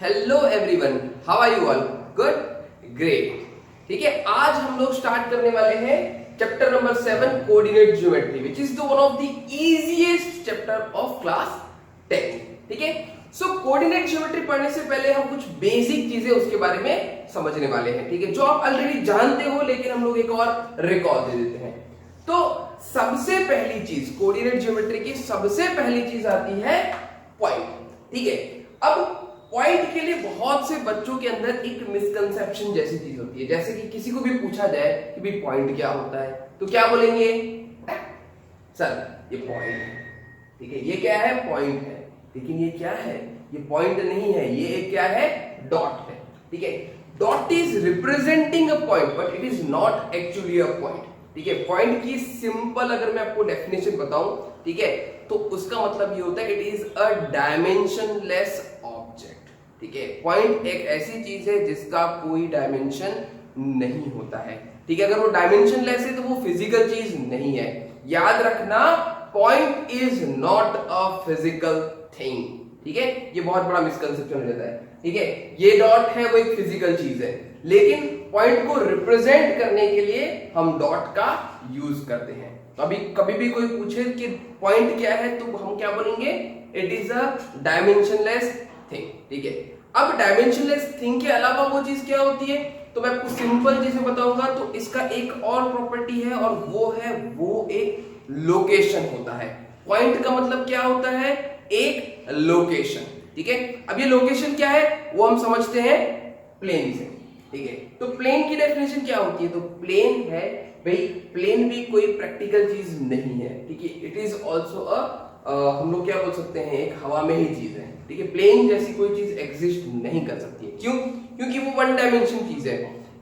Hello everyone, how are you all? Good, great. ठीक है, आज हम लोग स्टार्ट करने वाले हैं chapter number 7 coordinate geometry, which is the one of the easiest chapter of class 10। ठीक है, सो कोऑर्डिनेट ज्योमेट्री पढ़ने से पहले हम कुछ बेसिक चीजें उसके बारे में समझने वाले हैं। ठीक है, जो आप ऑलरेडी जानते हो, लेकिन हम लोग एक और रिकॉल दे देते हैं। तो सबसे पहली चीज, कोऑर्डिनेट ज्योमेट्री की सबसे पहली चीज आती है पॉइंट। ठीक है, अब पॉइंट के लिए बहुत से बच्चों के अंदर एक मिसकंसेप्शन जैसी चीज होती है। जैसे कि किसी को भी पूछा जाए कि भाई पॉइंट क्या होता है, तो क्या बोलेंगे? सर ये पॉइंट है। ठीक है, ये क्या है? पॉइंट है। लेकिन ये क्या है? ये पॉइंट नहीं है, ये क्या है? डॉट है। ठीक है, dot is representing a point but it is not actually a point. ठीक है, पॉइंट की सिंपल अगर मैं आपको डेफिनेशन बताऊं, ठीक है, तो उसका मतलब ये होता है it is a dimensionless object. ठीक है, पॉइंट एक ऐसी चीज है जिसका कोई डायमेंशन नहीं होता है। ठीक है, अगर वो डायमेंशनलेस है तो वो फिजिकल चीज नहीं है। याद रखना, point is not a physical thing. ठीक है, ये बहुत बड़ा मिसकंसेप्शन हो जाता है। ठीक है, ये डॉट है वो एक फिजिकल चीज है, लेकिन पॉइंट को रिप्रेजेंट करने के लिए हम डॉट का यूज करते हैं। तो अभी कभी भी कोई पूछे कि पॉइंट क्या है, तो हम क्या बोलेंगे? It is a dimensionless thing. ठीक है, अब डायमेंशनलेस थिंग के अलावा वो चीज क्या होती है, तो मैं आपको सिंपल चीजें बताऊंगा। तो इसका एक और प्रॉपर्टी है और वो एक लोकेशन होता है। पॉइंट का मतलब क्या होता है? एक लोकेशन। ठीक है, अब ये लोकेशन क्या है वो हम समझते हैं प्लेन से। ठीक है, तो प्लेन की डेफिनेशन क्या होती है? तो प्लेन है भाई, प्लेन भी कोई प्रैक्टिकल चीज नहीं है। ठीक है, इट इज ऑल्सो हम लोग क्या बोल सकते हैं, एक हवा में ही चीज है। ठीक है, प्लेन जैसी कोई चीज एग्जिस्ट नहीं कर सकती है। क्यों? क्योंकि वो वन डायमेंशन चीज है।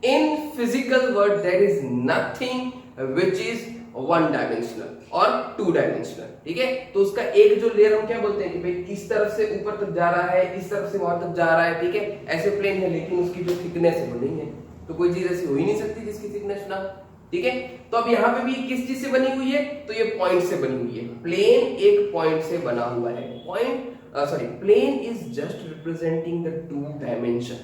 In physical word there is nothing which is one dimensional और टू डायमेंशनल। ठीक है, तो उसका एक जो लेयर हम क्या बोलते हैं कि भाई इस तरफ से ऊपर तक जा रहा है, इस तरफ से वहां तक जा रहा है। ठीक है, ऐसे प्लेन है, लेकिन उसकी जो थिकनेस है वो नहीं है। तो कोई चीज ऐसी हो ही नहीं सकती जिसकी थिकनेस ना। ठीक है, तो अब यहाँ पे भी किस चीज से बनी हुई है? तो ये पॉइंट से बनी हुई है। प्लेन एक पॉइंट से बना हुआ है। Plane is just representing the two dimension.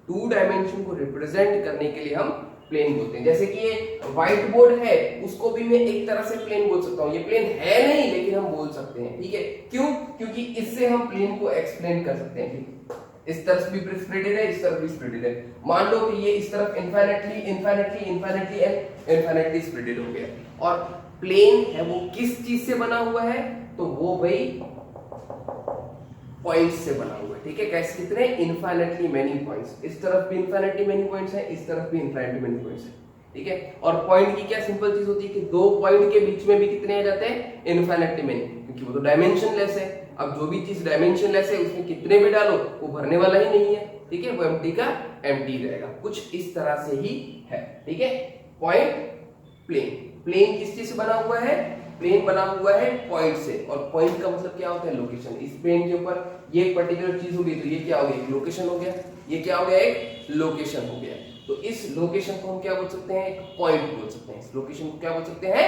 Two dimension को रिप्रेजेंट करने के लिए हम प्लेन बोलते हैं। जैसे कि ये व्हाइट बोर्ड है, उसको भी मैं एक तरह से प्लेन बोल सकता हूँ। ये प्लेन है नहीं, लेकिन हम बोल सकते हैं। ठीक है, क्यों? क्योंकि इससे हम प्लेन को एक्सप्लेन कर सकते हैं। ठीक, इस तरफ भी स्प्रेडेड है, इस तरफ भी स्प्रेडेड है। मान लो कि ये इस तरफ infinitely infinitely infinitely and infinitely spreaded हो गया, और प्लेन है वो किस चीज से बना हुआ है? तो वो भाई पॉइंट्स से बना हुआ है। ठीक है, कैसे? कितने? Infinitely many points. इस तरफ भी इनफाइनाइटली मेनी पॉइंट्स है, इस तरफ भी इनफाइनाइटली मेनी पॉइंट्स है। ठीक है, और पॉइंट की क्या सिंपल चीज होती है कि दो पॉइंट के बीच में भी कितने आ जाते हैं? इनफाइनाइटली मेनी, क्योंकि वो तो डायमेंशनलेस है। अब जो भी चीज डायमेंशनलेस है उसमें कितने भी डालो वो भरने वाला ही नहीं है। ठीक है, वो एम्प्टी का एम्प्टी रहेगा। कुछ इस तरह से ही है। ठीक है, पॉइंट, प्लेन। प्लेन किस चीज से बना हुआ है? प्लेन बना हुआ है पॉइंट से, और पॉइंट का मतलब क्या होता है? लोकेशन। इस प्लेन के ऊपर ये एक पर्टिकुलर चीज होगी, तो ये क्या हो गया? लोकेशन हो गया। ये क्या हो गया? एक लोकेशन हो गया। तो इस लोकेशन को हम क्या बोल सकते हैं? एक पॉइंट बोल सकते हैं। इस लोकेशन को क्या बोल सकते हैं?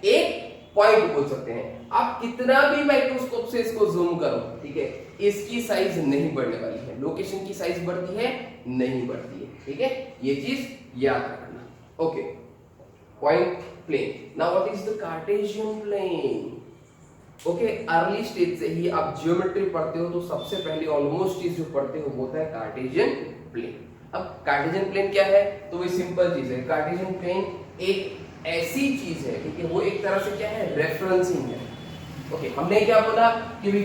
एक पॉइंट बोल सकते हैं। आप कितना भी माइक्रोस्कोप से इसको जूम करो, ठीक है, इसकी साइज नहीं बढ़ने वाली है। लोकेशन की साइज बढ़ती है? नहीं बढ़ती है। ठीक है, ये चीज याद रखना। Okay, point, plane. Now what is the Cartesian plane? Okay, early stage से ही आप ज्योमेट्री पढ़ते हो तो सबसे पहले ऑलमोस्ट चीज जो पढ़ते हो वो होता है कार्टेशियन प्लेन। अब कार्टेशियन प्लेन क्या है? तो वही सिंपल चीज है। कार्टेशियन प्लेन एक ऐसी चीज है, ठीक है, वो एक तरह से क्या है? रेफरेंसिंग है। ओके, हमने क्या बोला कि भी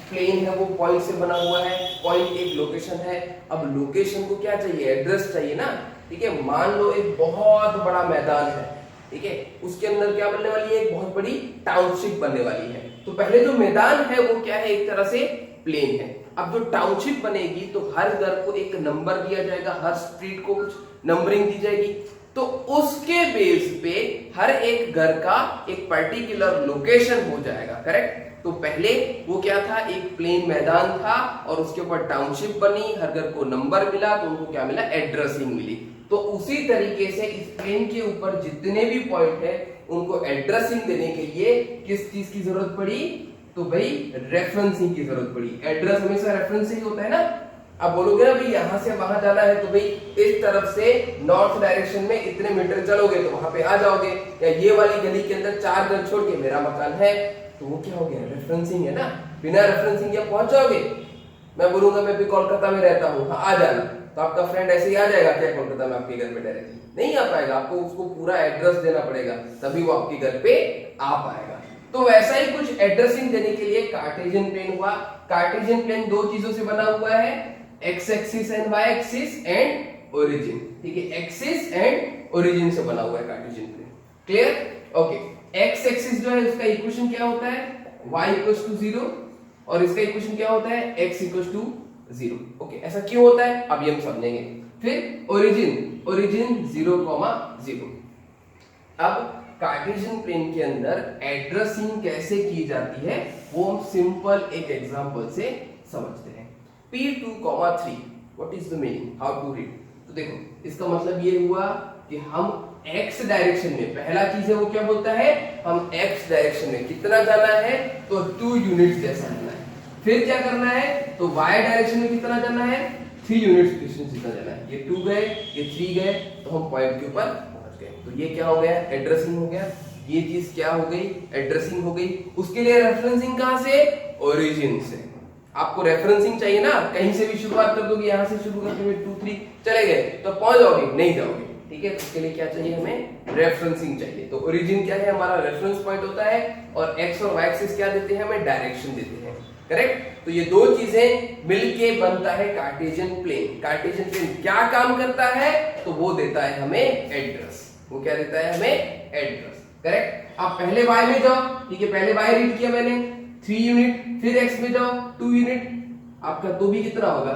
प्लेन है वो पॉइंट से बना हुआ है, पॉइंट एक लोकेशन है। अब लोकेशन को क्या चाहिए? एड्रेस चाहिए ना। ठीक है, मान लो एक बहुत बड़ा मैदान है, ठीक है, उसके अंदर क्या बनने वाली है? एक बहुत बड़ी टाउनशिप बनने वाली है। तो पहले जो मैदान है वो क्या है? एक तरह से प्लेन है। अब जो टाउनशिप बनेगी तो हर घर को एक नंबर दिया जाएगा, हर स्ट्रीट को कुछ नंबरिंग दी जाएगी, तो उसके बेस पे हर एक घर का एक पर्टिकुलर लोकेशन हो जाएगा। करेक्ट? तो पहले वो क्या था? एक प्लेन मैदान था और उसके ऊपर टाउनशिप बनी, हर घर को नंबर मिला, तो उनको क्या मिला? एड्रेसिंग मिली। तो उसी तरीके से इस प्लेन के ऊपर जितने भी पॉइंट है उनको एड्रेसिंग देने के लिए किस चीज की जरूरत पड़ी? तो भाई रेफरेंसिंग की जरूरत पड़ी। एड्रेस हमेशा रेफरेंस ही होता है ना। आप बोलोगे ना भाई यहाँ से वहां जाना है, तो भाई इस तरफ से नॉर्थ डायरेक्शन में इतने मीटर चलोगे तो वहां पे आ जाओगे, या ये वाली गली के अंदर 4 घर छोड़ के मेरा मकान है, तो वो क्या हो गया, रेफरेंसिंग है ना। बिना रेफरेंसिंग के पहुंच जाओगे। मैं बोलूंगा मैं भी कोलकाता में रहता हूँ, हाँ आ जाना, तो आपका फ्रेंड ऐसे ही आ जाएगा क्या कोलकाता में आपके घर पे डायरेक्टली? नहीं आ पाएगा, आपको उसको पूरा एड्रेस देना पड़ेगा, तभी वो आपके घर पे आ पाएगा। तो वैसा ही कुछ एड्रेसिंग देने के लिए कार्टेशियन प्लेन हुआ। कार्टेशियन प्लेन दो चीजों से बना हुआ है, x axis and y axis and origin. ठीक है, एक्सिस एंड ओरिजिन से बना हुआ है Cartesian plane. Clear? Okay, x axis जो है उसका इक्वेशन क्या होता है, y इक्वल्स टू 0, और इसका इक्वेशन क्या होता है, x इक्वल्स टू 0। ओके, ऐसा क्यों होता है अभी हम समझेंगे। फिर ओरिजिन, ओरिजिन 0, 0। अब कार्टेशियन प्लेन के अंदर एड्रेसिंग कैसे की जाती है वो हम सिंपल एक एग्जांपल से समझते हैं। P2, 3, what is the meaning, how to read? तो देखो इसका मतलब ये हुआ कि हम x डायरेक्शन में, पहला चीज है वो क्या बोलता है, हम x डायरेक्शन में कितना जाना है, तो 2 यूनिट्स जैसा जाना है। फिर क्या करना है, तो y डायरेक्शन में कितना जाना है, 3 यूनिट्स डिस्टेंस जितना जाना है। ये 2 गए, ये 3 गए, तो हम पॉइंट के ऊपर पहुंच गए। तो ये क्या हो गया, एड्रेसिंग हो गया। ये चीज क्या हो गई, एड्रेसिंग हो गई। उसके लिए रेफरेंसिंग कहां से, ओरिजिन से। आपको रेफरेंसिंग चाहिए ना, कहीं से भी शुरुआत कर दोगे, यहां से शुरू करके 2 3 चले गए तो पहुंच जाओगे, नहीं जाओगे। ठीक है, तो उसके लिए क्या चाहिए, हमें रेफरेंसिंग चाहिए। तो ओरिजिन क्या है, हमारा रेफरेंस पॉइंट होता है, और एक्स और वाई एक्सिस क्या देते हैं, हमें डायरेक्शन देते हैं। करेक्ट? तो ये दो चीजें मिलके बनता है कार्टेशियन प्लेन। कार्टेशियन प्लेन क्या काम करता है, तो वो देता है हमें एड्रेस। वो क्या देता है हमें, एड्रेस। करेक्ट? आप पहले y में जाओ, ठीक है, पहले y रीड किया मैंने 3 यूनिट, फिर x में जाओ 2 यूनिट, आपका तो भी कितना होगा,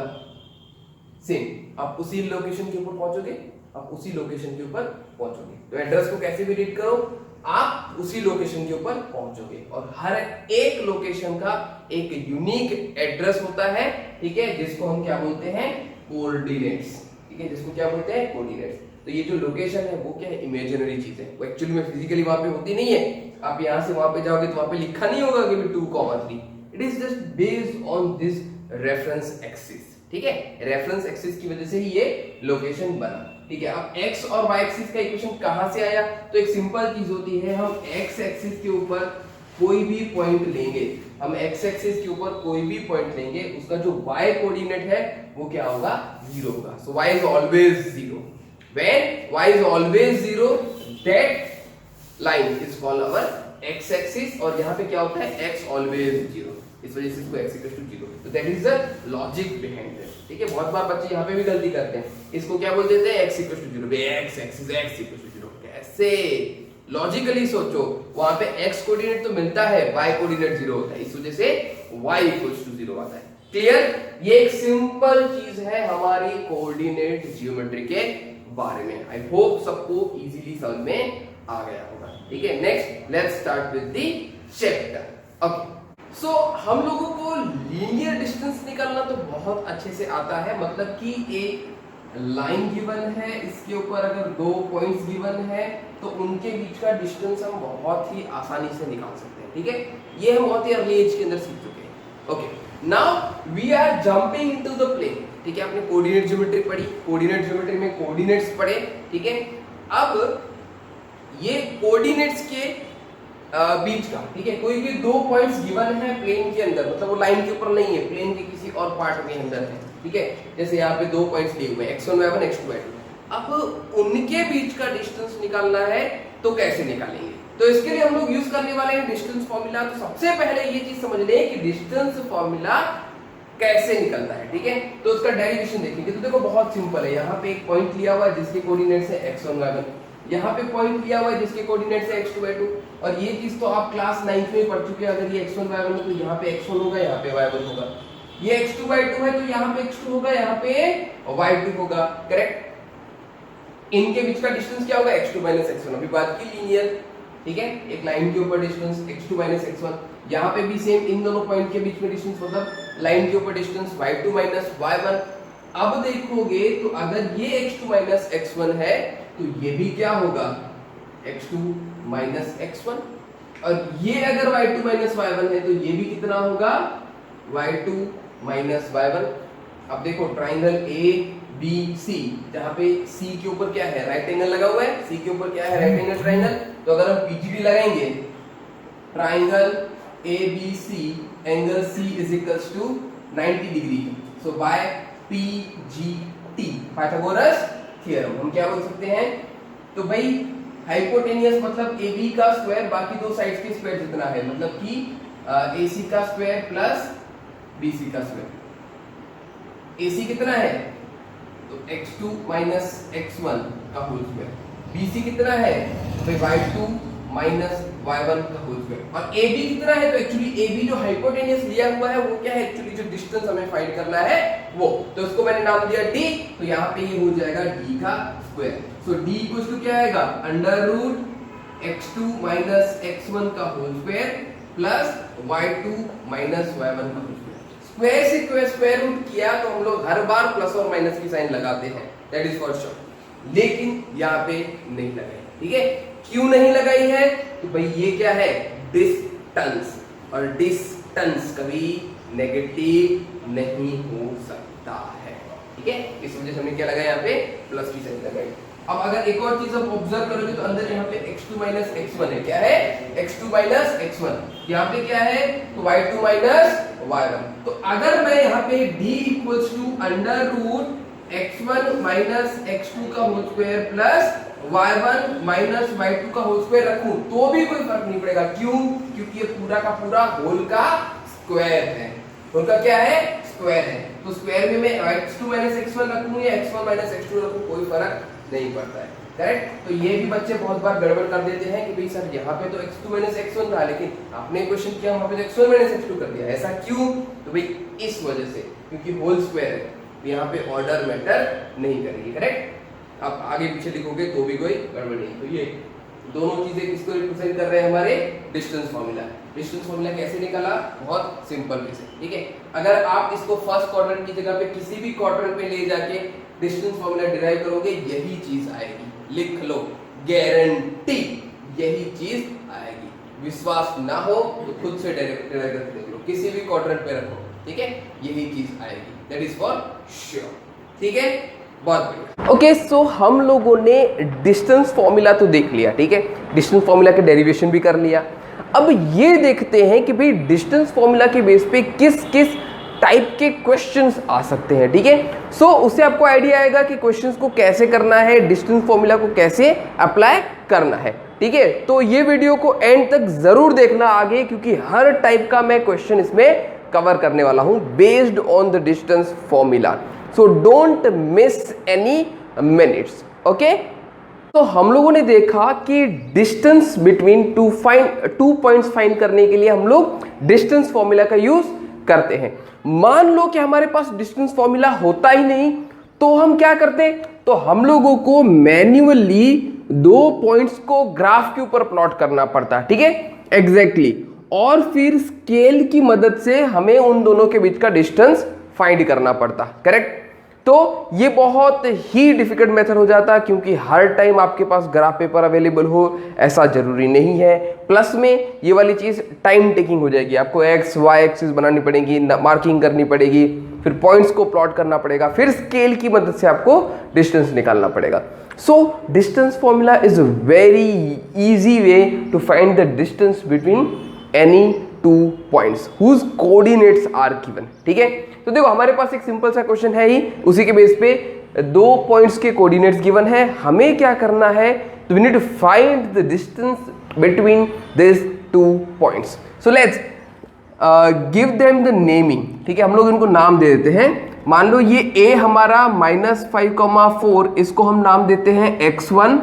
सेम। आप उसी लोकेशन के ऊपर पहुंचोगे, आप उसी लोकेशन के ऊपर पहुंचोगे। तो एड्रेस को कैसे भी रीड करो, आप उसी लोकेशन के ऊपर पहुंचोगे। और हर एक लोकेशन का एक यूनिक एड्रेस होता है, ठीक है, जिसको हम क्या बोलते हैं, कोऑर्डिनेट्स। ठीक है, जिसको क्या बोलते हैं, कोऑर्डिनेट्स। तो ये जो लोकेशन है वो क्या है, इमेजिनरी चीज है, वो एक्चुअली में फिजिकली वहां पे होती नहीं है। आप यहां से वहां पे जाओगे तो वहां पे लिखा नहीं होगा कि 2, 3। It is just based on this reference axis. ठीक है, रेफरेंस एक्सिस की वजह से ही ये लोकेशन बना। ठीक है, अब x और y एक्सिस का इक्वेशन कहां से आया, तो एक सिंपल चीज होती है, हम x एक्सिस के ऊपर कोई भी पॉइंट लेंगे, हम x एक्सिस के ऊपर कोई भी पॉइंट लेंगे, उसका जो y कोऑर्डिनेट है वो क्या होगा, 0 होगा। सो y is always 0। When y is always 0, that line is called our x axis, और यहाँ पे क्या होता है, x always 0, इस वजह से इसको x equals to 0। तो that is the logic behind it। ठीक है, बहुत बार बच्चे यहाँ पे भी गलती करते हैं, इसको क्या बोल देते हैं, x equals to 0, x axis x equals to 0। कैसे, लॉजिकली सोचो, वहां पे x कोऑर्डिनेट तो मिलता है, y कोऑर्डिनेट 0 होता है, इस वजह से y equals to 0 आता है। क्लियर? ये एक सिंपल चीज है हमारी कोऑर्डिनेट ज्योमेट्री के बारे में। आई होप सबको इजीली समझ में आ गया होगा। ठीक है, next let's start with the chapter. Okay, so हम लोगों को लीनियर डिस्टेंस निकालना तो बहुत अच्छे से आता है, मतलब कि एक लाइन गिवन है, इसके ऊपर अगर 2 पॉइंट्स गिवन है तो उनके बीच का डिस्टेंस हम बहुत ही आसानी से निकाल सकते हैं। ठीक है, ये हम बहुत ही अर्ली एज के अंदर सीख चुके हैं। Okay, now we are jumping into the plane. ठीक है, आपने कोऑर्डिनेट ज्योमेट्री पढ़ी, कोऑर्डिनेट ज्योमेट्री में कोऑर्डिनेट्स पढ़े। ठीक है, अब ये कोऑर्डिनेट्स के बीच का, ठीक है, कोई भी 2 पॉइंट्स गिवन है प्लेन के अंदर, मतलब वो लाइन के ऊपर नहीं है, प्लेन के किसी और पार्ट के अंदर है। ठीक है, जैसे यहाँ पे 2 पॉइंट्स दिए हुए हैं, x1 y1 x2 y2। अब उनके बीच का डिस्टेंस निकालना है तो कैसे निकालेंगे, तो इसके लिए हम लोग यूज करने वाले हैं डिस्टेंस फॉर्मूला। तो सबसे पहले ये चीज समझ लें कि डिस्टेंस फॉर्मूला कैसे निकलता है। ठीक है, तो उसका डेरिवेशन देखेंगे। तो देखो बहुत सिंपल है, यहाँ पे एक पॉइंट लिया हुआ है जिसके कोऑर्डिनेट्स है x1 y1, यहाँ पे पॉइंट लिया हुआ है जिसके कोऑर्डिनेट्स है x2 y2। और ये चीज तो आप क्लास 9th में पढ़ चुके हैं, अगर ये x1 y1 है तो यहाँ पे x1 होगा, यहाँ पे y1 होगा। ये x2 y2 है तो यहाँ पे x2 होगा, यहाँ पे y2 होगा। करेक्ट? इनके बीच का डिस्टेंस क्या होगा, x2 x1। अभी बात की लीनियर, ठीक है, एक लाइन के ऊपर डिस्टेंस x2 x1। यहाँ पे भी सेम, इन दोनों पॉइंट के बीच में डिस्टेंस मतलब लाइन के ऊपर डिस्टेंस y2 y1। अब देखोगे तो अगर ये x2 x1 है तो ये भी क्या होगा, x2 x1। और ये अगर y2 y1 है तो ये भी कितना होगा, y2 y1। अब देखो ट्राइंगल ए बी सी, जहां पे सी के ऊपर क्या है, राइट एंगल लगा हुआ है, सी के ऊपर क्या है, राइट एंगल ट्राइंगल। तो अगर हम पीजीडी लगाएंगे, triangle A B C angle C is equals to 90 degree, so by PGT, Pythagoras theorem. हम क्या बोल सकते हैं, तो भाई हाइपोटेनियस मतलब ए बी का स्क्वायर बाकी दो साइड्स के स्क्वायर जितना है, मतलब कि ए सी का स्क्वायर प्लस बी सी का स्क्वायर। ए सी कितना है, तो x2 माइनस x1 का होल स्क्वायर। बी सी कितना है, तो भाई y2 माइनस y1 का होल स्क्वायर। और ab कितना है, तो एक्चुअली ab जो हाइपोटेनियस लिया हुआ है वो क्या है, एक्चुअली जो डिस्टेंस हमें फाइंड करना है वो, तो उसको मैंने नाम दिया d, तो यहाँ पे ये हो जाएगा d का square. So d equals to क्या आएगा, under root x2 minus x1 का whole square plus y2 minus y1 का होल स्क्वायर। स्क्वायर से स्क्वायर रूट किया तो हम लोग हर बार प्लस और माइनस की साइन लगाते हैं, दैट इज फॉर श्योर, लेकिन यहाँ पे नहीं लगाई। ठीक है, क्यों नहीं लगाई है, तो भाई ये क्या है, डिस्टेंस, और डिस्टेंस कभी नेगेटिव नहीं हो सकता है। ठीक है, इस वजह से हमने क्या लगाया, यहाँ पे प्लस की साइन लगाई। अब अगर एक और चीज आप ऑब्जर्व करोगे तो अंदर यहाँ पे x2 माइनस x1 है, क्या है, x2 माइनस x1, यहाँ पे क्या है, तो y2 माइनस y1। तो अगर मैं यहाँ पे d equals to under root x1 minus x2 का whole square plus y1 minus y2 का होल स्क्वायर रखूं तो भी कोई फर्क नहीं पड़ेगा। क्यों, क्योंकि ये पूरा का पूरा होल का स्क्वायर है, होल का क्या है, स्क्वायर है। तो स्क्वायर में मैं x2 माइनस x1 रखूं या x1 माइनस x2 रखूं, कोई फर्क नहीं पड़ता है। करेक्ट, तो ये भी बच्चे बहुत बार गड़बड़ कर देते हैं कि भाई सर यहाँ पे तो x2 माइनस x1 था, लेकिन आपने क्वेश्चन किया वहां पे तो x1 माइनस x2 कर दिया, ऐसा क्यों, तो भाई इस वजह से, क्योंकि होल स्क्वायर है, तो यहाँ पे ऑर्डर मैटर नहीं करेगी। करेक्ट, आप आगे पीछे लिखोगे तो भी कोई गड़बड़ नहीं। तो ये दोनों चीजें किसको रिप्रेजेंट कर रहे हैं, हमारे डिस्टेंस फॉर्मूला। डिस्टेंस फॉर्मूला कैसे निकाला, बहुत सिंपल वे से। ठीक है, अगर आप इसको फर्स्ट क्वाड्रेंट की जगह पे किसी भी क्वाड्रेंट पे ले जाके डिस्टेंस फॉर्मूला डिराइव करोगे, यही चीज आएगी, लिख लो, गारंटी यही चीज आएगी। विश्वास ना हो तो खुद से डायरेक्ट करके देख लो, किसी भी क्वाड्रेंट पे रखो, ठीक है, यही चीज आएगी, दैट इज फॉर श्योर। ठीक है, बहुत बढ़िया। ओके, सो हम लोगों ने डिस्टेंस फॉर्मूला तो देख लिया, ठीक है, डिस्टेंस फॉर्मूला के डेरिवेशन भी कर लिया। अब ये देखते हैं कि भाई डिस्टेंस फॉर्मूला के बेस पे किस किस टाइप के क्वेश्चंस आ सकते हैं। ठीक है, सो उससे आपको आइडिया आएगा कि क्वेश्चंस को कैसे करना है, डिस्टेंस फॉर्मूला को कैसे अप्लाई करना है। ठीक है, तो ये वीडियो को एंड तक जरूर देखना आगे, क्योंकि हर टाइप का मैं क्वेश्चन इसमें कवर करने वाला हूं based on the distance formula, so don't miss any minutes. Okay, तो हम लोगों ने देखा कि distance between two points find करने के लिए हम लोग डिस्टेंस फॉर्मूला का यूज करते हैं। मान लो कि हमारे पास डिस्टेंस फॉर्मूला होता ही नहीं, तो हम क्या करते, तो हम लोगों को मैन्युअली दो पॉइंट्स को ग्राफ के ऊपर प्लॉट करना पड़ता है। ठीक है, एग्जैक्टली, और फिर स्केल की मदद से हमें उन दोनों के बीच का डिस्टेंस फाइंड करना पड़ता। करेक्ट, तो ये बहुत ही डिफिकल्ट मेथड हो जाता है, क्योंकि हर टाइम आपके पास ग्राफ पेपर अवेलेबल हो ऐसा जरूरी नहीं है। प्लस में ये वाली चीज़ टाइम टेकिंग हो जाएगी, आपको एक्स वाई एक्सिस बनानी पड़ेगी, मार्किंग करनी पड़ेगी, फिर पॉइंट्स को प्लॉट करना पड़ेगा, फिर स्केल की मदद से आपको डिस्टेंस निकालना पड़ेगा। So distance formula is a very easy way to find the distance between any two points whose coordinates are given. ठीक है, तो देखो हमारे पास एक सिंपल सा क्वेश्चन है ही, उसी के बेस पे दो पॉइंट्स के कोऑर्डिनेट्स गिवन है, हमें क्या करना है, तो we need to find the distance between this two points. So let's give them the naming. ठीक है, हम लोग इनको नाम दे देते हैं। मान लो ये a हमारा -5,4, इसको हम नाम देते हैं x1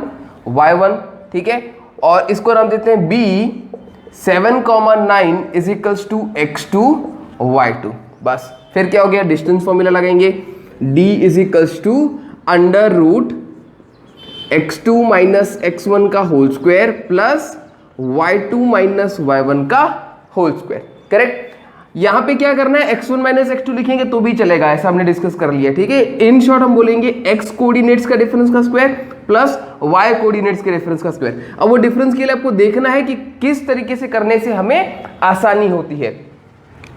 y1। ठीक है, और इसको नाम देते हैं b 7,9 is equals to x2 y2। बस, फिर क्या हो गया, डिस्टेंस फॉर्मूला लगाएंगे, d is equals to under root x2 minus x1 का whole square plus y2 minus y1 का होल स्क्वायर। करेक्ट, यहां पे क्या करना है, x1 माइनस x2 लिखेंगे तो भी चलेगा, ऐसा हमने डिस्कस कर लिया। ठीक है, इन शॉर्ट हम बोलेंगे x कोऑर्डिनेट्स का डिफरेंस का स्क्वायर प्लस y कोऑर्डिनेट्स के डिफरेंस का स्क्वायर। अब वो डिफरेंस के लिए आपको देखना है कि किस तरीके से करने से हमें आसानी होती है।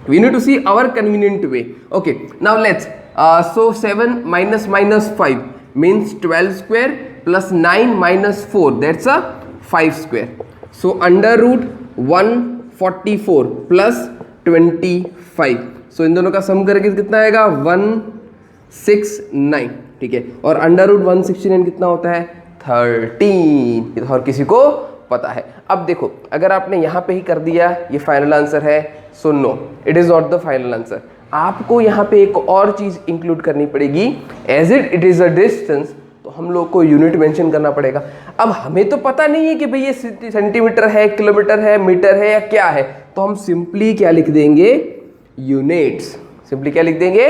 We need to see our convenient way. Okay, now let's so 7 minus minus 5 means 12 square plus 9 minus 4 that's a 5 square. So under root 144 plus 25. So इन दोनों का सम करके कितना आएगा 169. ठीक है, और अंडर रूट 169 कितना होता है 13. और किसी को पता है? अब देखो अगर आपने यहाँ पे ही कर दिया ये फाइनल आंसर है, so no it is not the final answer. आपको यहाँ पे एक और चीज इंक्लूड करनी पड़ेगी. As it is a distance तो हम लोग को यूनिट मेंशन करना पड़ेगा. अब हमें तो पता नहीं है कि भाई ये सेंटीमीटर है, किलोमीटर है, मीटर है या क्या है, तो हम सिंपली क्या लिख देंगे यूनिट्स. सिंपली क्या लिख देंगे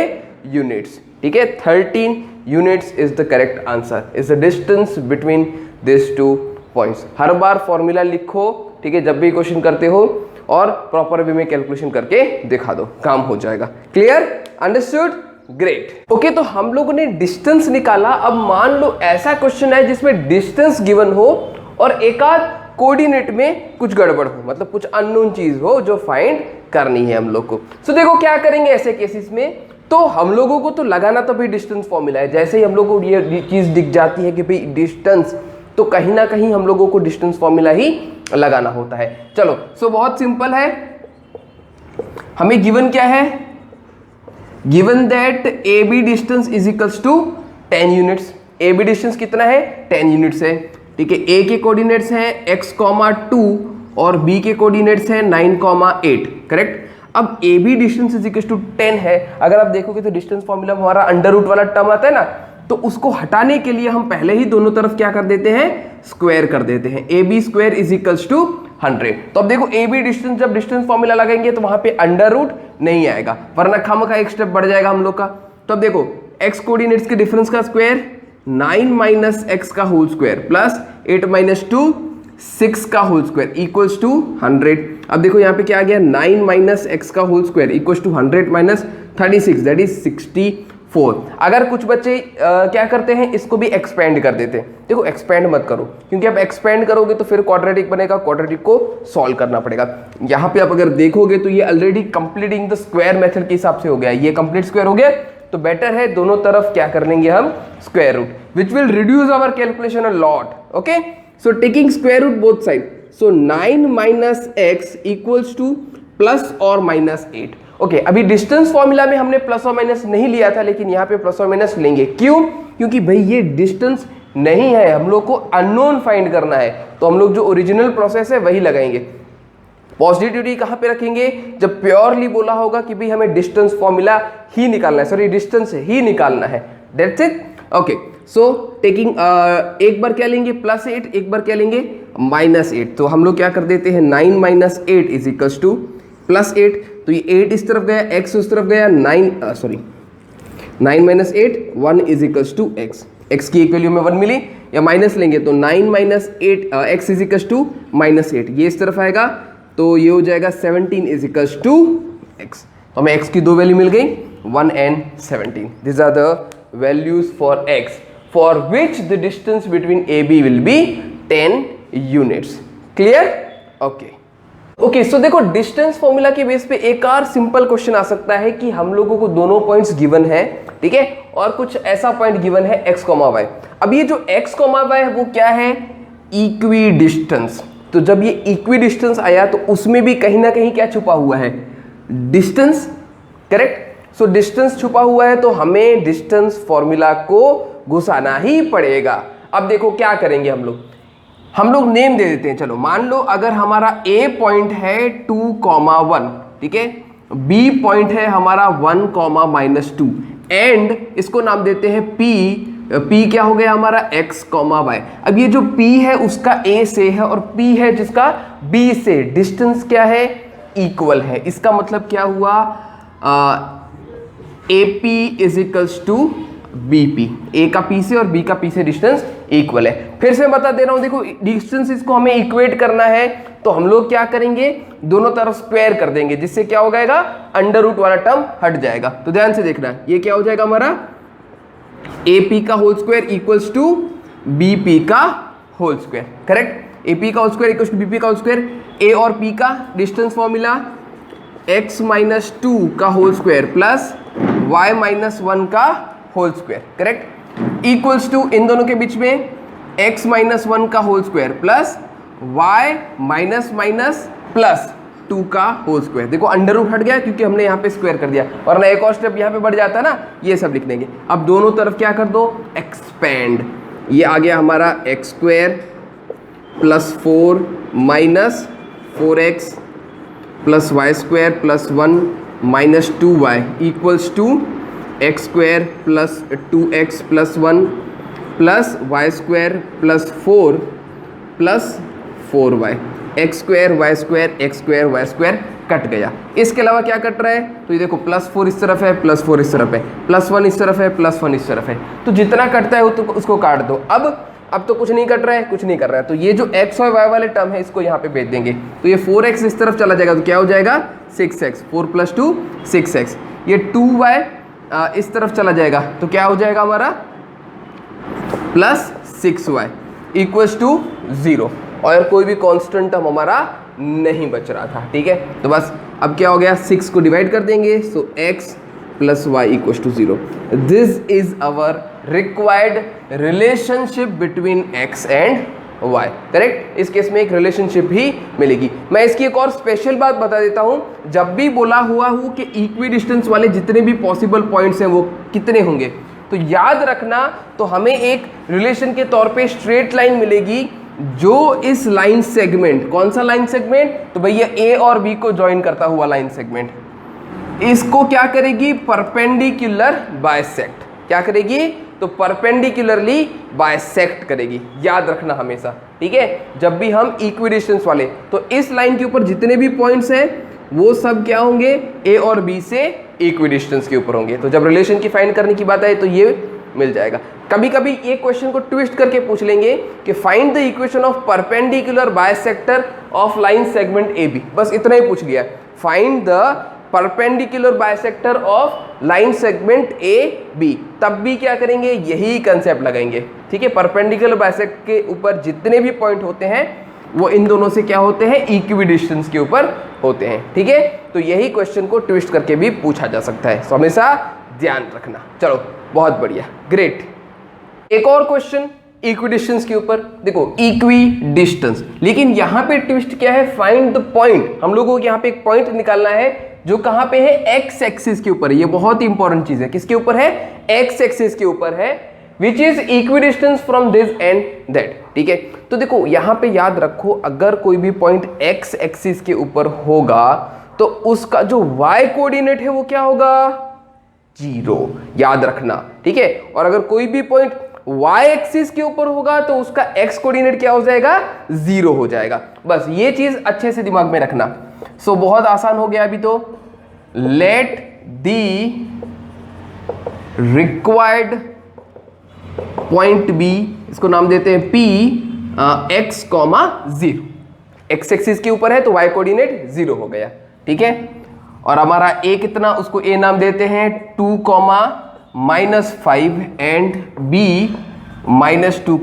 यूनिट्स. ठीक है, 13 units is the correct answer, is the distance between this two points. Her bar formula लिखो. ठीक है, जब भी क्वेश्चन करते हो और प्रॉपर वे में कैलकुलेशन करके दिखा दो, काम हो जाएगा. क्लियर? अंडरस्टूड? ग्रेट. ओके, तो हम लोगों ने डिस्टेंस निकाला. अब मान लो ऐसा क्वेश्चन है जिसमें डिस्टेंस गिवन हो और एकाध कोऑर्डिनेट में कुछ गड़बड़ हो, मतलब कुछ अननोन चीज हो जो फाइंड करनी है हम लोग को. सो देखो क्या करेंगे ऐसे केसेस में. तो हम लोगों को तो लगाना तो भाई डिस्टेंस फॉर्मूला है. जैसे ही हम लोगों को ये चीज दिख जाती है कि भाई डिस्टेंस, तो कहीं ना कहीं हम लोगों को डिस्टेंस फॉर्मूला ही लगाना होता है. चलो, सो बहुत सिंपल है. हमें गिवन क्या है? Given that A B distance is equals to 10 units. A B distance कितना है? 10 यूनिट्स है. ठीक है, ए के कोऑर्डिनेट्स हैं x,2 और बी के कोऑर्डिनेट्स हैं 9,8. करेक्ट. अब A B distance is equals to 10 है. अगर आप देखोगे तो डिस्टेंस फॉर्मूला में हमारा अंडर रूट वाला टर्म आता है ना, तो उसको हटाने के लिए हम पहले ही दोनों तरफ क्या कर देते हैं? स्क्वायर कर देते हैं. A B square is equals to 100. तो अब देखो ए बी डिस्टेंस, जब डिस्टेंस फॉर्मूला लगाएंगे तो वहां पे अंडर रूट नहीं आएगा, वरना खामखा एक स्टेप बढ़ जाएगा हम लोग का. तो अब देखो एक्स कोऑर्डिनेट्स के डिफरेंस का स्क्वायर 9 माइनस एक्स का होल स्क्वायर प्लस 8 माइनस 2 6 का होल स्क्वायर इक्वल्स टू 100. अब देखो यहाँ पे क्या आ गया 9 माइनस एक्स का whole square equals to 100 minus 36 that is 64. अगर कुछ बच्चे क्या करते हैं, इसको भी एक्सपेंड कर देते हैं. देखो एक्सपेंड मत करो, क्योंकि आप एक्सपेंड करोगे तो फिर क्वाड्रेटिक बनेगा, क्वाड्रेटिक को सॉल्व करना पड़ेगा. यहाँ पे आप अगर देखोगे तो ये already completing the square method के हिसाब से हो गया. ये कंप्लीट स्क्वायर हो गया, तो बेटर है दोनों तरफ क्या कर लेंगे हम? Square root, which will reduce our calculation a lot. Okay, so taking square root both side, so 9 minus x equals to plus और माइनस 8. ओके, अभी डिस्टेंस फॉर्मूला में हमने प्लस और माइनस नहीं लिया था, लेकिन यहाँ पे प्लस और माइनस लेंगे. क्यों? क्योंकि भाई ये डिस्टेंस नहीं है, हम लोग को अननोन फाइंड करना है, तो हम लोग जो ओरिजिनल प्रोसेस है वही लगाएंगे. पॉजिटिविटी कहाँ पे रखेंगे? जब प्योरली बोला होगा कि भाई हमें डिस्टेंस फॉर्मूला ही निकालना है, सॉरी डिस्टेंस ही निकालना है. That's it. Okay, so taking एक बार क्या लेंगे प्लस 8, एक बार क्या लेंगे माइनस 8. तो हम लोग क्या कर देते हैं 9 minus 8 is equals to plus 8. तो ये 8 इस तरफ गया, x उस तरफ गया, 9 minus 8 1 is equals to x. x की एक वैल्यू में 1 मिली, या माइनस लेंगे तो 9 minus 8 x is equals to minus 8. ये इस तरफ आएगा तो ये हो जाएगा 17 इज इक्वल्स टू x. तो हमें x की दो वैल्यू मिल गई 1 and 17. This are the values for x for which the distance between A B will be 10 units. Clear? Okay okay, so देखो डिस्टेंस फॉर्मूला के बेस पे एक और सिंपल क्वेश्चन आ सकता है कि हम लोगों को दोनों पॉइंट्स गिवन है. ठीक है, और कुछ ऐसा पॉइंट गिवन है x, y. अब ये जो x, y है वो क्या है? Equi distance. तो जब ये इक्वी डिस्टेंस आया तो उसमें भी कहीं ना कहीं क्या छुपा हुआ है? डिस्टेंस. करेक्ट. सो डिस्टेंस छुपा हुआ है तो हमें डिस्टेंस फॉर्मूला को घुसाना ही पड़ेगा. अब देखो क्या करेंगे हम लोग नेम दे देते हैं. चलो मान लो अगर हमारा A पॉइंट है 2,1, ठीक है, B पॉइंट है हमारा 1,-2 एंड इसको नाम देते हैं P क्या हो गया हमारा x, y. अब ये जो P है उसका A से है और P है जिसका B से. डिस्टेंस क्या है? इक्वल है. इसका मतलब क्या हुआ? AP is equals to BP. A का P से और B का P से डिस्टेंस इक्वल है. फिर से बता दे रहा हूं, देखो डिस्टेंस इसको हमें इक्वेट करना है तो हम लोग क्या करेंगे? दोनों तरफ स्क्वायर कर देंगे, जिससे क्या हो जाएगा? अंडर रूट वाला टर्म हट जाएगा. तो ध्यान से देखना, ये क्या हो जाएगा हमारा? AP का whole square equals to BP का होल स्क्वायर. करेक्ट. AP का whole square equals to BP का होल स्क्वायर. A और P का डिस्टेंस फॉर्मूला x-2 का whole square plus y minus 1 का whole square, correct, equals to इन दोनों के बीच में x माइनस 1 का whole square plus y minus minus plus 2 का होल स्क्वायर। देखो अंडर रूट हट गया क्योंकि हमने यहाँ पे स्क्वायर कर दिया, वरना एक और स्टेप यहाँ पे बढ़ जाता ना, ये सब लिख देंगे। अब दोनों तरफ क्या कर दो, एक्सपेंड, ये आ गया हमारा x square plus 4 minus 4x plus y square plus 1 minus 2y equals to x square plus 2x plus 1 plus y square plus 4 plus 4y, x square y square x square y square cut गया। इसके अलावा क्या cut रहा है, तो ये देखो plus 4 इस तरफ है, प्लस 4 इस तरफ है, प्लस 1 इस तरफ है, प्लस 1 इस तरफ है, तो जितना कटता है तो उसको काट दो। अब तो कुछ नहीं कट रहा है, कुछ नहीं कर रहा है, तो ये जो x और y वाले टर्म है इसको यहाँ पे भेज देंगे, तो ये 4x इस तरफ चला जाएगा, तो क्या हो जाएगा 6x, 4 प्लस 2 6x, ये 2y इस तरफ चला जाएगा, तो क्या हो जाएगा हमारा प्लस 6y इक्वल्स टू 0, और कोई भी कांस्टेंट टर्म हमारा नहीं बच रहा था, ठीक है। तो बस अब क्या हो गया, 6 को डिवाइड कर देंगे, so x plus y equals to 0। This is our required relationship between x and y, correct. इस केस में एक रिलेशनशिप ही मिलेगी। मैं इसकी एक और स्पेशल बात बता देता हूं, जब भी बोला हुआ हूं कि इक्वी डिस्टेंस वाले जितने भी पॉसिबल पॉइंट्स हैं वो कितने होंगे, तो याद रखना, तो हमें एक रिलेशन के तौर पे स्ट्रेट लाइन मिलेगी जो इस लाइन सेगमेंट, कौन सा लाइन सेगमेंट, तो भैया a और b को ज्वाइन करता हुआ लाइन सेगमेंट, इसको क्या करेगी, परपेंडिकुलर बाइसेक्ट, क्या करेगी, तो परपेंडिकुलरली बाइसेक्ट करेगी, याद रखना हमेशा, ठीक है। जब भी हम इक्विडिस्टेंस वाले, तो इस लाइन के ऊपर जितने भी पॉइंट्स हैं वो सब क्या होंगे, a और b से इक्विडिस्टेंस के ऊपर होंगे। तो जब रिलेशन की फाइंड करने की बात आए तो ये मिल जाएगा। कभी कभी ये क्वेश्चन को ट्विस्ट करके पूछ लेंगे कि find the equation of perpendicular bisector of line segment AB, बस इतना ही पूछ लिया, find the perpendicular bisector of line segment AB, तब भी क्या करेंगे, यही कंसेप्ट लगाएंगे, ठीक है। परपेंडिकुलर बाइसेक्ट के ऊपर जितने भी पॉइंट होते हैं वो इन दोनों से क्या होते हैं, इक्विडिस्टेंस के ऊपर होते हैं, ठीक है। तो यही क्वेश्चन को ट्विस्ट करके भी पूछा जा सकता है, तो हमेशा ध्यान रखना। चलो बहुत बढ़िया, ग्रेट। एक और क्वेश्चन इक्विडिस्टेंस के ऊपर, देखो इक्वी डिस्टेंस, लेकिन यहाँ पे ट्विस्ट क्या है, फाइंड द पॉइंट। हम लोगों को यहाँ पे एक पॉइंट निकालना है जो कहाँ पे है, एक्स एक्सिस के ऊपर है। ये बहुत ही इंपॉर्टेंट चीज है, किसके ऊपर है, एक्स एक्सिस के ऊपर है, which is equidistance from this and that, ठीक है। तो देखो यहाँ पे याद रखो, अगर कोई भी पॉइंट एक्स एक्सिस के ऊपर होगा तो उसका जो वाई कोऑर्डिनेट है वो क्या होगा, 0, याद रखना, ठीक है। और अगर कोई भी पॉइंट y एक्सिस के ऊपर होगा तो उसका x कोऑर्डिनेट क्या हो जाएगा, 0 हो जाएगा। बस ये चीज अच्छे से दिमाग में रखना। सो बहुत आसान हो गया अभी तो, let the required point B, इसको नाम देते हैं P, x, 0, x एक्सिस के ऊपर है तो y कोऑर्डिनेट 0 हो गया, ठीक है। और हमारा a कितना, उसको a नाम देते हैं 2, -5 एंड b -2,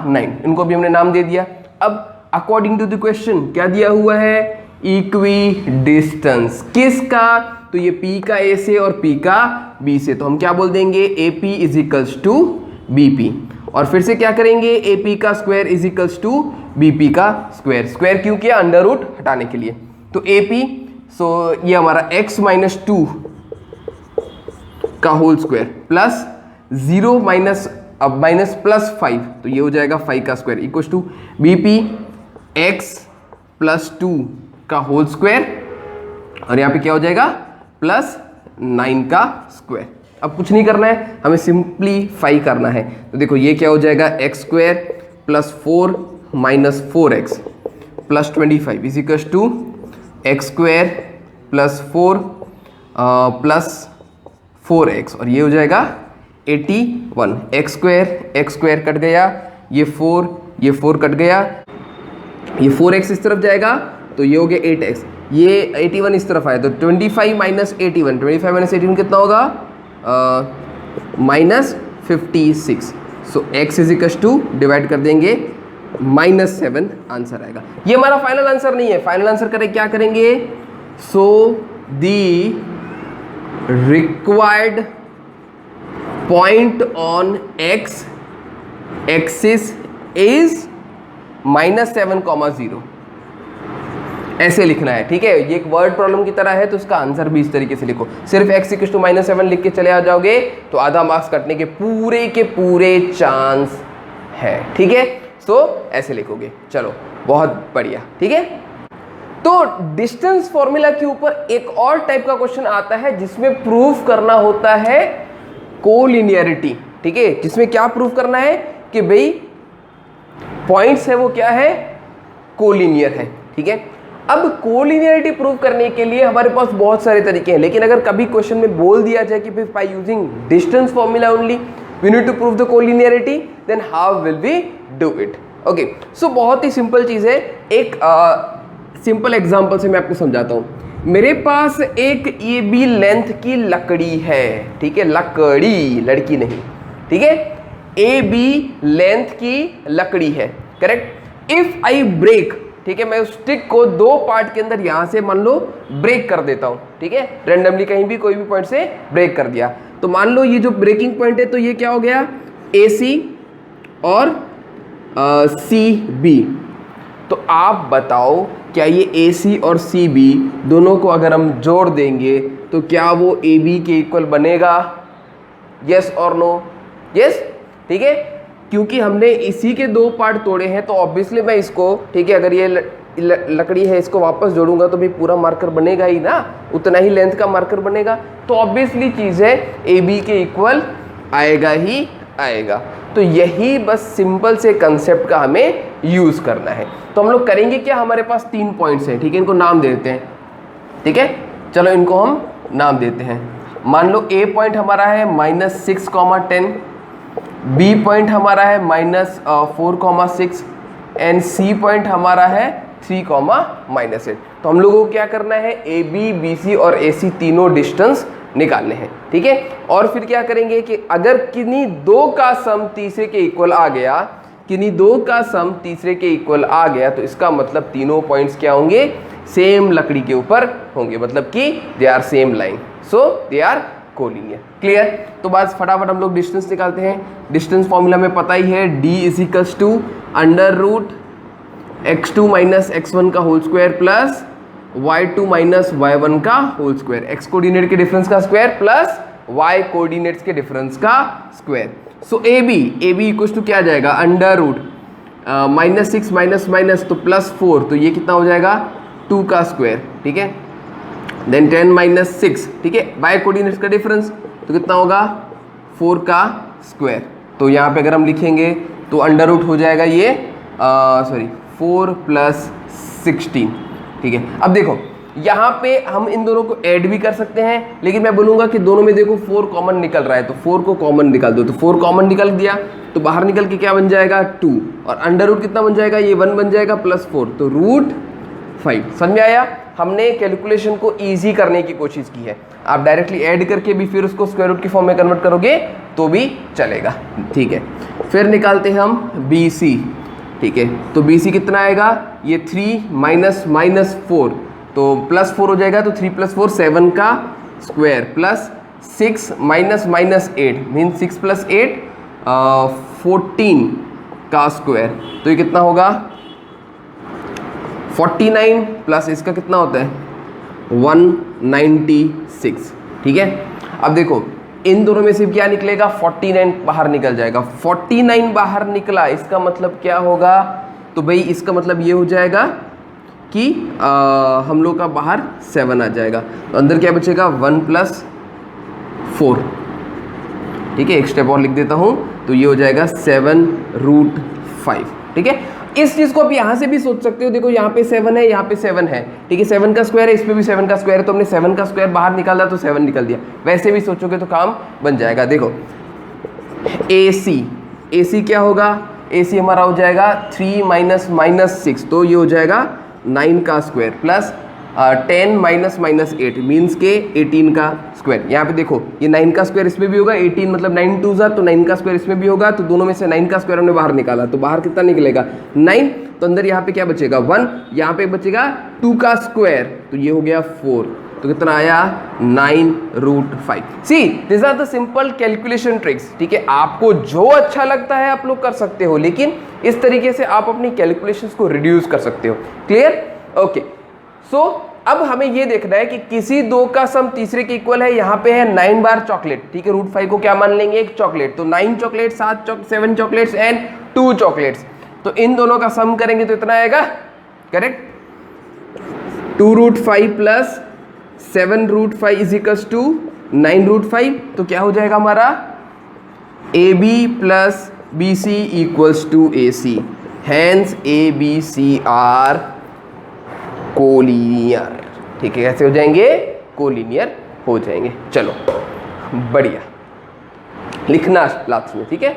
9, इनको भी हमने नाम दे दिया। अब अकॉर्डिंग टू द क्वेश्चन क्या दिया हुआ है, इक्वी डिस्टेंस किसका, तो ये p का a से और p का b से, तो हम क्या बोल देंगे, AP = BP, और फिर से क्या करेंगे, AP का स्क्वायर = BP का स्क्वायर। स्क्वायर क्यों किया, अंडर रूट हटाने के लिए। तो AP, सो ये हमारा x - 2 का whole square plus 0 minus plus 5, तो ये हो जाएगा 5 का square equals to BP x + 2 का होल स्क्वायर, और यहाँ पे क्या हो जाएगा, +9 का स्क्वायर। अब कुछ नहीं करना है, हमें सिंप्लीफाई करना है। तो देखो ये क्या हो जाएगा, x² + 4 - 4x + 25 = x² + 4 + 4x, और ये हो जाएगा 81। x² कट गया, ये 4 कट गया, ये 4x इस तरफ जाएगा तो ये हो गया 8x, ये 81 इस तरफ आया तो 25 - 81, 25 - 81 कितना होगा, -56। सो x = डिवाइड कर देंगे -7, आंसर आएगा। ये हमारा फाइनल आंसर नहीं है, फाइनल आंसर करें क्या करेंगे, so the required point on x axis is -7,0 ऐसे लिखना है, ठीक है। ये एक वर्ड प्रॉब्लम की तरह है, तो इसका आंसर भी इस तरीके से लिखो। सिर्फ x = -7 लिख के चले आ जाओगे तो आधा मार्क्स कटने के पूरे चांस है, ठीक है। तो ऐसे लिखोगे, चलो बहुत बढ़िया, ठीक है। तो डिस्टेंस फॉर्मूला के ऊपर एक और टाइप का क्वेश्चन आता है जिसमें प्रूफ करना होता है कोलिनियरिटी, ठीक है। जिसमें क्या प्रूफ करना है कि भाई पॉइंट्स है वो क्या है, कोलिनियर है, ठीक है। अब कोलिनियरिटी प्रूव करने के लिए हमारे पास बहुत सारे तरीके हैं, लेकिन अगर कभी क्वेश्चन में बोल दिया जाए कि by using distance formula only we need to prove the collinearity, then how will we do it. Okay, so बहुत ही सिंपल चीज है। एक सिंपल एग्जांपल से मैं आपको समझाता हूं। मेरे पास एक AB लेंथ की लकड़ी है, ठीक है, लकड़ी, लड़की नहीं, ठीक है। AB लेंथ की लकड़ी है, करेक्ट। इफ आई ब्रेक, ठीक है, मैं उस स्टिक को दो पार्ट के अंदर यहां से मान लो ब्रेक कर देता हूं, ठीक है, रेंडमली कहीं भी कोई भी पॉइंट से ब्रेक कर दिया, तो मान लो ये जो ब्रेकिंग पॉइंट है तो ये क्या हो गया, AC और CB। तो आप बताओ क्या ये AC और CB दोनों को अगर हम जोड़ देंगे तो क्या वो AB के इक्वल बनेगा, यस और नो? यस, ठीक है। क्योंकि हमने इसी के दो पार्ट तोड़े हैं तो ऑब्वियसली मैं इसको, ठीक है, अगर ये लकड़ी है इसको वापस जोड़ूंगा तो भी पूरा मार्कर बनेगा ही ना, उतना ही लेंथ का मार्कर बनेगा, तो ऑब्वियसली चीज़ है AB के इक्वल आएगा ही आएगा। तो यही बस सिंपल से कंसेप्ट का हमें यूज़ करना है। तो हम लोग करेंगे क्या, हमारे पास 3 पॉइंट्स हैं, ठीक है, इनको नाम दे देते हैं, ठीक है। चलो इनको हम नाम देते हैं। मान लो A पॉइंट हमारा है -6,10, B पॉइंट हमारा है -4,6 एंड C पॉइंट हमारा है 3,-8। तो हम लोगों को क्या करना है, AB, BC और AC तीनों डिस्टेंस निकालने हैं, ठीक है। और फिर क्या करेंगे कि अगर किन्हीं दो का सम तीसरे के इक्वल आ गया, किन्हीं दो का सम तीसरे के इक्वल आ गया, तो इसका मतलब तीनों पॉइंट्स क्या होंगे, सेम लकड़ी के ऊपर होंगे, मतलब कि they are same line, so they are collinear. Clear? तो बस फटाफट हम लोग डिस्टेंस निकालते हैं। डिस्टेंस फॉर्मूला में पता ही है, D = √x2 - x1 का whole square plus y2 - y1 का होल स्क्वायर, x कोऑर्डिनेट के डिफरेंस का स्क्वायर प्लस y कोऑर्डिनेट्स के डिफरेंस का square. So AB equals to क्या आ जाएगा, √-6 माइनस तो +4, तो ये कितना हो जाएगा 2 का स्क्वायर, ठीक है। देन 10 - 6, ठीक है, y कोऑर्डिनेट्स का डिफरेंस तो कितना होगा 4 का स्क्वायर। तो यहाँ पे अगर हम लिखेंगे तो अंडर रूट हो जाएगा ये 4 + 16, ठीक है। अब देखो यहाँ पे हम इन दोनों को ऐड भी कर सकते हैं, लेकिन मैं बोलूँगा कि दोनों में देखो 4 कॉमन निकल रहा है, तो 4 को कॉमन निकाल दो, तो 4 कॉमन निकल दिया तो बाहर निकल के क्या बन जाएगा 2, और अंडर रूट कितना बन जाएगा, ये 1 बन जाएगा +4, तो √5। समझ में आया? हमने कैलकुलेशन को ईजी करने की कोशिश की है। आप डायरेक्टली ऐड करके भी फिर उसको स्क्वायर रूट की फॉर्म में कन्वर्ट करोगे तो भी चलेगा, ठीक है। फिर निकालते हैं हम BC, ठीक है। तो BC कितना आएगा, ये 3 - -4, तो +4 हो जाएगा, तो 3 + 4 7 का स्क्वायर प्लस 6 - -8 मीन 6 + 8 14 का स्क्वायर, तो ये कितना होगा 49 प्लस इसका कितना होता है 196, ठीक है। अब देखो इन दोनों में से क्या निकलेगा, 49 बाहर निकल जाएगा। 49 बाहर निकला, इसका मतलब क्या होगा, तो भाई इसका मतलब ये हो जाएगा कि हम लोग का बाहर 7 आ जाएगा, तो अंदर क्या बचेगा 1 + 4, ठीक है। एक स्टेप और लिख देता हूँ, तो ये हो जाएगा 7√5, ठीक है। इस चीज को आप यहाँ से भी सोच सकते हो, देखो यहाँ पे 7 है, यहाँ पे 7 है, ठीक है, 7 का स्क्वायर है, इस पे भी 7 का स्क्वायर है, तो हमने 7 का स्क्वायर बाहर निकाला तो 7 निकल दिया। वैसे भी सोचोगे तो काम बन जाएगा। देखो AC क्या होगा, AC हमारा हो जाएगा 3 - -6, तो ये हो जाएगा 9 का स्क्वायर प्लस 10 - -8 मीन्स के 18 का स्क्वायर। यहाँ पे देखो ये 9 का स्क्वायर इसमें भी होगा, 18 मतलब 9 2 तो 9 का स्क्वायर इसमें भी होगा, तो दोनों में से 9 का स्क्वायर हमने बाहर निकाला, तो बाहर कितना निकलेगा 9, तो अंदर यहाँ पे क्या बचेगा 1, यहाँ पे बचेगा 2 का स्क्वायर, तो ये हो गया 4, तो कितना आया 9√5। See this are the simple calculation tricks, ठीक है। आपको जो अच्छा लगता है आप लोग कर सकते हो, लेकिन इस तरीके से आप अपनी कैलकुलेशंस को रिड्यूस कर सकते हो। क्लियर? ओके। सो अब हमें ये देखना है कि किसी दो का सम तीसरे के इक्वल है। यहाँ पे है 9 बार चॉकलेट, ठीक है। √5 को क्या मान लेंगे? एक चॉकलेट। तो 9 चॉकलेट, 7 चॉकलेट्स एंड 2 चॉकलेट्स। तो इन दोनों का सम करेंगे तो इतना आएगा, correct. 2√5 plus 7√5 is equals to 9√5। तो क्या हो जाएगा हमारा? AB plus BC equals to AC। Hence ABC are collinear, ठीक है। कैसे हो जाएंगे? कोलिनियर हो जाएंगे। चलो बढ़िया, लिखना लास्ट में, ठीक है।